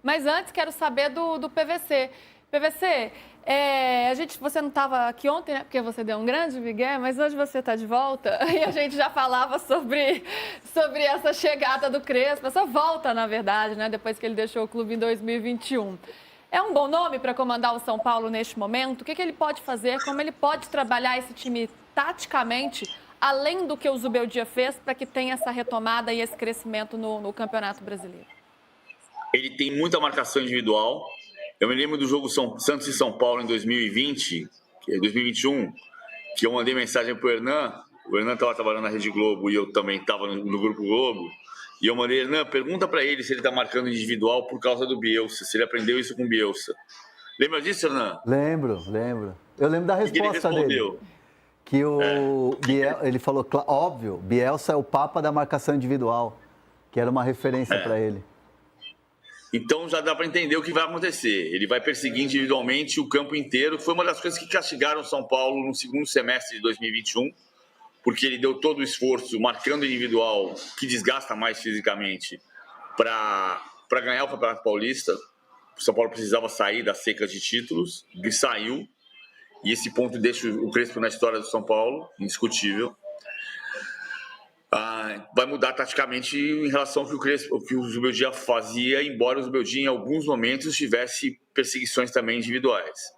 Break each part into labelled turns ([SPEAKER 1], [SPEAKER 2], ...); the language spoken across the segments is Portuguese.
[SPEAKER 1] Mas antes, quero saber do PVC. PVC, você não estava aqui ontem, né? Porque você deu um grande migué, mas hoje você está de volta. E a gente já falava sobre essa chegada do Crespo, essa volta, na verdade, né? Depois que ele deixou o clube em 2021. É um bom nome para comandar o São Paulo neste momento? O que ele pode fazer? Como ele pode trabalhar esse time taticamente, além do que o Zubeldia fez, para que tenha essa retomada e esse crescimento no Campeonato Brasileiro?
[SPEAKER 2] Ele tem muita marcação individual. Eu me lembro do jogo Santos e São Paulo em 2021, que eu mandei mensagem para o Hernan estava trabalhando na Rede Globo e eu também estava no Grupo Globo, e eu mandei, Hernan, pergunta para ele se ele está marcando individual por causa do Bielsa, se ele aprendeu isso com o Bielsa. Lembra disso, Hernan?
[SPEAKER 3] Lembro. Eu lembro da resposta dele. Que ele falou, óbvio, Bielsa é o papa da marcação individual, que era uma referência para ele.
[SPEAKER 2] Então já dá para entender o que vai acontecer. Ele vai perseguir individualmente o campo inteiro. Foi uma das coisas que castigaram o São Paulo no segundo semestre de 2021, porque ele deu todo o esforço marcando individual, que desgasta mais fisicamente, para ganhar o Campeonato Paulista. O São Paulo precisava sair da seca de títulos, e saiu. E esse ponto deixa o Crespo na história do São Paulo, indiscutível. Vai mudar taticamente em relação ao que o Zubeldia fazia, embora o Zubeldia em alguns momentos tivesse perseguições também individuais.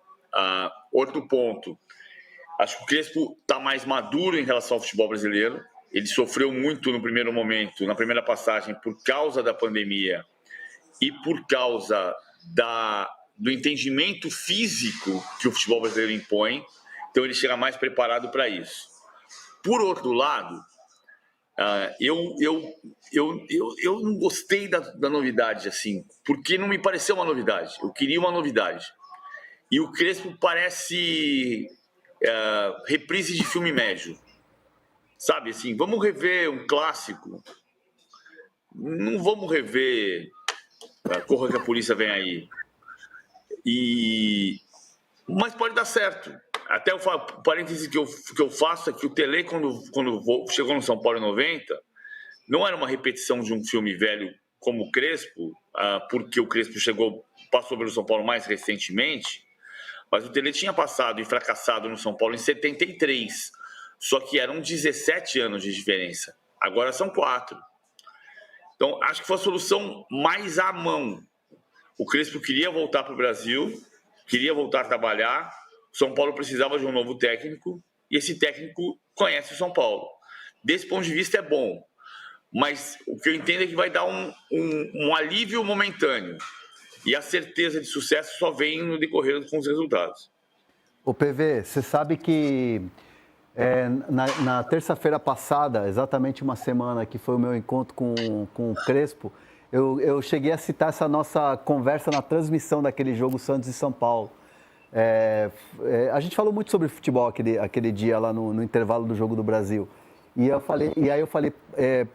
[SPEAKER 2] Outro ponto, acho que o Crespo está mais maduro em relação ao futebol brasileiro. Ele sofreu muito no primeiro momento, na primeira passagem, por causa da pandemia e por causa do entendimento físico que o futebol brasileiro impõe. Então ele chega mais preparado para isso. Por outro lado, eu não gostei da novidade, assim, porque não me pareceu uma novidade. Eu queria uma novidade. E o Crespo parece reprise de filme médio. Sabe, assim, vamos rever um clássico. Não vamos rever Corra que a Polícia Vem Aí. Mas pode dar certo. Até o parêntese que eu faço é que o Tele, quando chegou no São Paulo em 90, não era uma repetição de um filme velho como o Crespo, porque o Crespo passou pelo São Paulo mais recentemente, mas o Tele tinha passado e fracassado no São Paulo em 73, só que eram 17 anos de diferença. Agora são 4. Então, acho que foi a solução mais à mão. O Crespo queria voltar para o Brasil, queria voltar a trabalhar. O São Paulo precisava de um novo técnico e esse técnico conhece o São Paulo. Desse ponto de vista é bom, mas o que eu entendo é que vai dar um alívio momentâneo e a certeza de sucesso só vem no decorrer com os resultados.
[SPEAKER 3] O PV, você sabe que na terça-feira passada, exatamente uma semana que foi o meu encontro com o Crespo, eu cheguei a citar essa nossa conversa na transmissão daquele jogo Santos e São Paulo. A gente falou muito sobre futebol aquele dia lá no intervalo do Jogo do Brasil. E aí eu falei,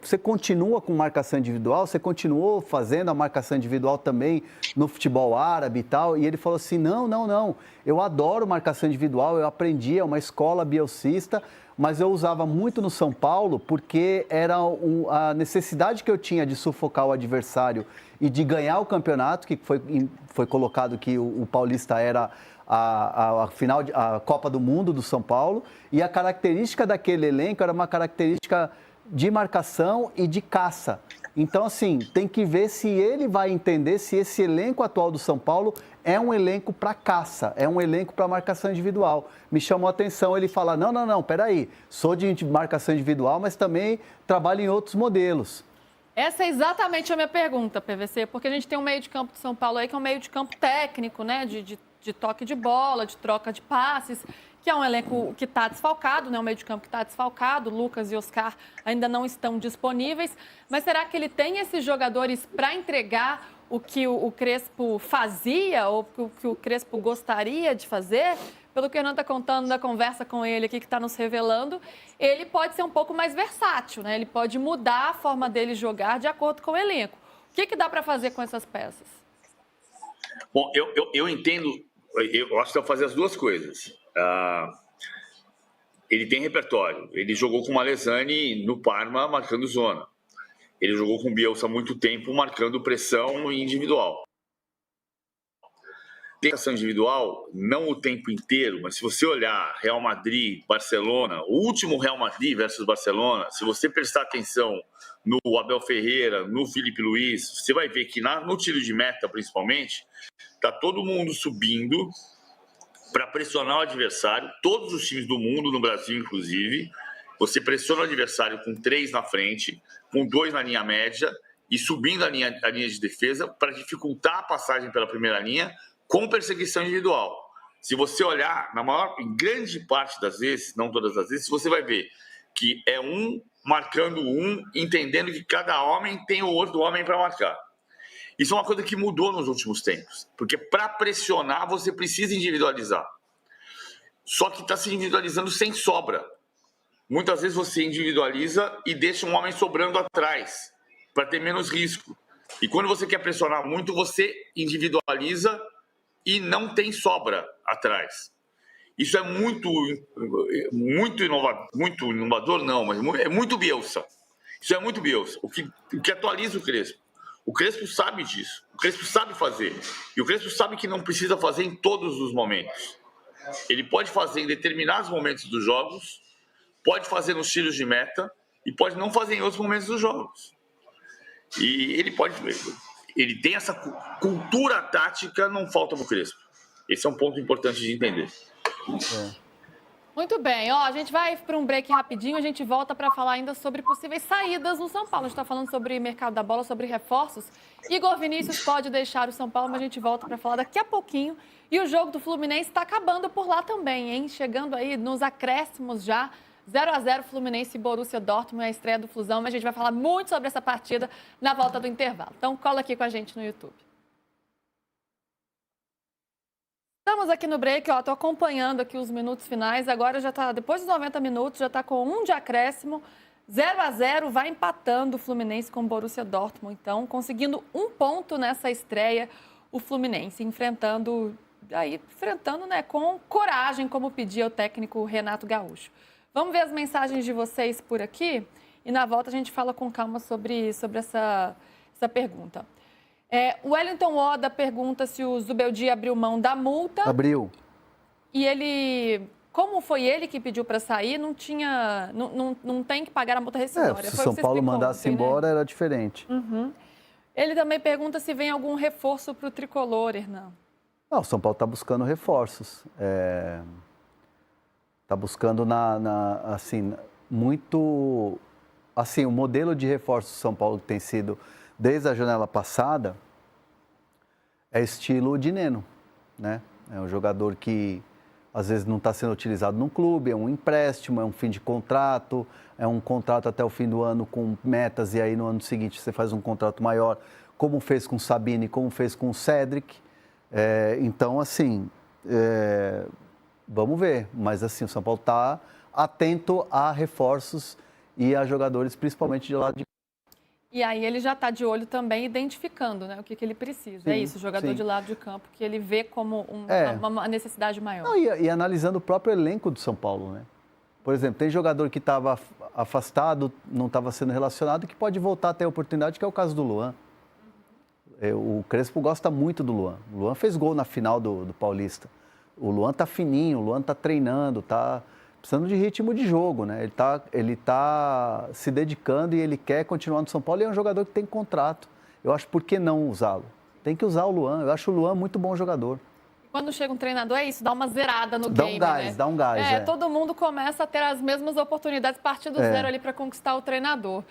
[SPEAKER 3] você continua com marcação individual? Você continuou fazendo a marcação individual também no futebol árabe e tal? E ele falou assim, não. Eu adoro marcação individual, eu aprendi, é uma escola bielcista, mas eu usava muito no São Paulo porque era a necessidade que eu tinha de sufocar o adversário e de ganhar o campeonato, que foi colocado que o Paulista era a Copa do Mundo do São Paulo, e a característica daquele elenco era uma característica de marcação e de caça. Então, assim, tem que ver se ele vai entender se esse elenco atual do São Paulo é um elenco para caça, é um elenco para marcação individual. Me chamou a atenção ele falar, não, peraí, sou de marcação individual, mas também trabalho em outros modelos.
[SPEAKER 1] Essa é exatamente a minha pergunta, PVC, porque a gente tem um meio de campo de São Paulo aí que é um meio de campo técnico, né, de toque de bola, de troca de passes, que é um elenco que está desfalcado, né? Um meio de campo que está desfalcado, Lucas e Oscar ainda não estão disponíveis, mas será que ele tem esses jogadores para entregar o que o Crespo fazia ou o que o Crespo gostaria de fazer? Pelo que o Hernan está contando da conversa com ele aqui, que está nos revelando, ele pode ser um pouco mais versátil, né? Ele pode mudar a forma dele jogar de acordo com o elenco. O que dá para fazer com essas peças?
[SPEAKER 2] Bom, eu entendo, eu acho que dá para fazer as duas coisas. Ele tem repertório. Ele jogou com o Malesani no Parma, marcando zona. Ele jogou com o Bielsa há muito tempo, marcando pressão individual. tem ação individual, não o tempo inteiro, mas se você olhar Real Madrid, Barcelona, o último Real Madrid versus Barcelona, se você prestar atenção no Abel Ferreira, no Filipe Luís, você vai ver que no tiro de meta, principalmente, está todo mundo subindo para pressionar o adversário, todos os times do mundo, no Brasil inclusive, você pressiona o adversário com 3 na frente, com 2 na linha média e subindo a linha de defesa para dificultar a passagem pela primeira linha com perseguição individual. Se você olhar, em grande parte das vezes, não todas as vezes, você vai ver que é um marcando um, entendendo que cada homem tem o outro homem para marcar. Isso é uma coisa que mudou nos últimos tempos, porque para pressionar você precisa individualizar. Só que está se individualizando sem sobra. Muitas vezes você individualiza e deixa um homem sobrando atrás, para ter menos risco. E quando você quer pressionar muito, você individualiza e não tem sobra atrás. Isso é muito inovador, não, mas é muito Bielsa. Isso é muito Bielsa, o que atualiza o Crespo. O Crespo sabe disso, o Crespo sabe fazer. E o Crespo sabe que não precisa fazer em todos os momentos. Ele pode fazer em determinados momentos dos jogos, pode fazer nos tiros de meta e pode não fazer em outros momentos dos jogos. E ele tem essa cultura tática, não falta para o Crespo. Esse é um ponto importante de entender.
[SPEAKER 1] Muito bem, a gente vai para um break rapidinho, a gente volta para falar ainda sobre possíveis saídas no São Paulo. A gente está falando sobre mercado da bola, sobre reforços. Igor Vinícius pode deixar o São Paulo, mas a gente volta para falar daqui a pouquinho. E o jogo do Fluminense está acabando por lá também, hein? Chegando aí nos acréscimos já. 0-0 Fluminense e Borussia Dortmund, a estreia do Flusão, mas a gente vai falar muito sobre essa partida na volta do intervalo. Então cola aqui com a gente no YouTube. Estamos aqui no break, tô acompanhando aqui os minutos finais, agora já tá, depois dos 90 minutos, já tá com 1 de acréscimo, 0-0, vai empatando o Fluminense com o Borussia Dortmund, então, conseguindo 1 ponto nessa estreia, o Fluminense, enfrentando, né, com coragem, como pedia o técnico Renato Gaúcho. Vamos ver as mensagens de vocês por aqui e na volta a gente fala com calma sobre essa pergunta. O Wellington Oda pergunta se o Zubeldia abriu mão da multa.
[SPEAKER 3] Abriu.
[SPEAKER 1] E ele, como foi ele que pediu para sair, não tem que pagar a multa rescisória.
[SPEAKER 3] Se o São Paulo mandasse embora, era diferente.
[SPEAKER 1] Uhum. Ele também pergunta se vem algum reforço para o Tricolor, Hernan.
[SPEAKER 3] Não, o São Paulo está buscando reforços. Está buscando muito... Assim, o modelo de reforço do São Paulo tem sido, desde a janela passada, é estilo de Neno, né? É um jogador que, às vezes, não está sendo utilizado num clube, é um empréstimo, é um fim de contrato, é um contrato até o fim do ano com metas e aí no ano seguinte você faz um contrato maior, como fez com o Sabine, como fez com o Cédric. Então, assim, vamos ver. Mas, assim, o São Paulo está atento a reforços e a jogadores, principalmente de lado de...
[SPEAKER 1] E aí ele já está de olho também, identificando, né, o que ele precisa.
[SPEAKER 3] Sim,
[SPEAKER 1] é isso, o jogador de lado de campo, que ele vê como uma necessidade maior.
[SPEAKER 3] Não, e analisando o próprio elenco do São Paulo, né? Por exemplo, tem jogador que estava afastado, não estava sendo relacionado, que pode voltar a ter a oportunidade, que é o caso do Luan. O Crespo gosta muito do Luan. O Luan fez gol na final do Paulista. O Luan tá fininho, o Luan tá treinando, tá precisando de ritmo de jogo, né? Ele tá se dedicando e ele quer continuar no São Paulo e é um jogador que tem contrato. Eu acho, por que não usá-lo? Tem que usar o Luan. Eu acho o Luan muito bom jogador.
[SPEAKER 1] Quando chega um treinador, é isso, dá uma zerada no game, né?
[SPEAKER 3] Dá um gás.
[SPEAKER 1] Todo mundo começa a ter as mesmas oportunidades, partir do zero ali para conquistar o treinador.